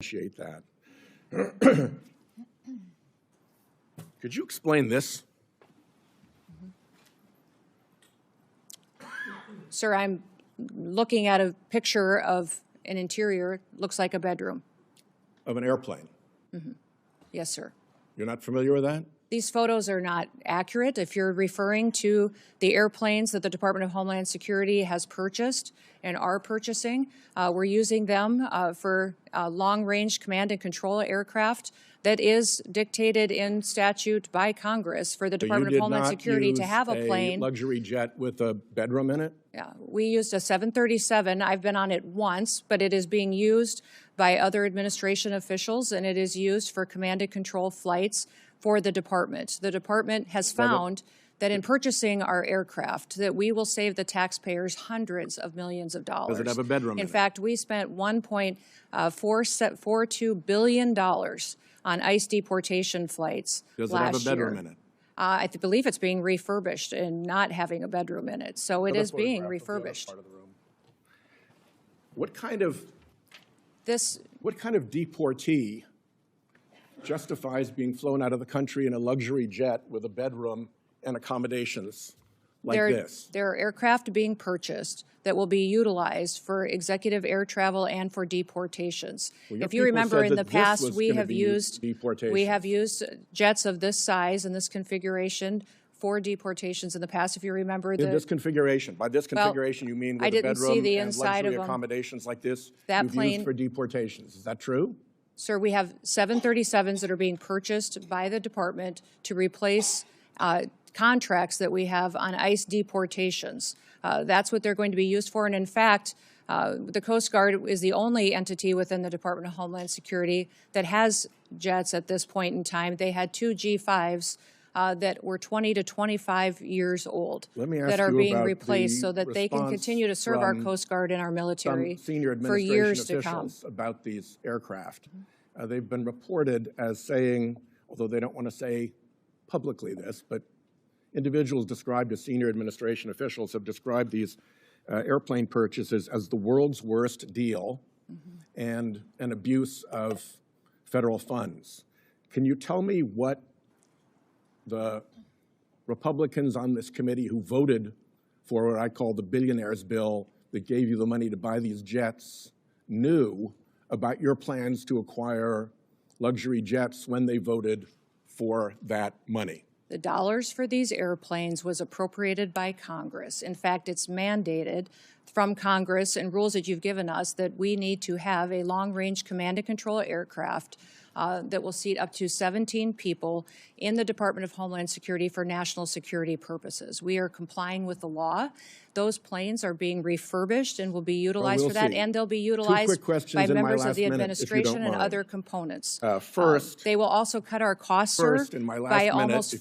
appreciate that. Could you explain this? Sir, I'm looking at a picture of an interior, looks like a bedroom. Of an airplane? Yes, sir. You're not familiar with that? These photos are not accurate. If you're referring to the airplanes that the Department of Homeland Security has purchased and are purchasing, we're using them for long-range command and control aircraft that is dictated in statute by Congress for the Department of Homeland Security to have a plane. Luxury jet with a bedroom in it? Yeah, we used a 737. I've been on it once, but it is being used by other administration officials, and it is used for command and control flights for the department. The department has found that in purchasing our aircraft, that we will save the taxpayers hundreds of millions of dollars. Does it have a bedroom in it? In fact, we spent $1.442 billion on ICE deportation flights last year. Does it have a bedroom in it? I believe it's being refurbished and not having a bedroom in it. So it is being refurbished. What kind of deportee justifies being flown out of the country in a luxury jet with a bedroom and accommodations like this? There are aircraft being purchased that will be utilized for executive air travel and for deportations. Well, if you remember, in the past, we have used jets of this size and this configuration for deportations in the past. If you remember, in this configuration, by this configuration, you mean with a bedroom and luxury accommodations like this, you've used for deportations. Is that true? Sir, we have 737s that are being purchased by the department to replace contracts that we have on ICE deportations. That's what they're going to be used for. And in fact, the Coast Guard is the only entity within the Department of Homeland Security that has jets at this point in time. They had two G5s that were 20 to 25 years old that are being replaced so that they can continue to serve our Coast Guard and our military for years to come. About these aircraft. They've been reported as saying, although they don't want to say publicly this, but individuals described as senior administration officials have described these airplane purchases as the world's worst deal and an abuse of federal funds. Can you tell me what the Republicans on this committee who voted for what I call the billionaires bill that gave you the money to buy these jets knew about your plans to acquire luxury jets when they voted for that money? The dollars for these airplanes was appropriated by Congress. In fact, it's mandated from Congress and rules that you've given us that we need to have a long-range command and control aircraft that will seat up to 17 people in the Department of Homeland Security for national security purposes. We are complying with the law. Those planes are being refurbished and will be utilized for that, and they'll be utilized by members of the administration and other components. First, they will also cut our costs, sir, by almost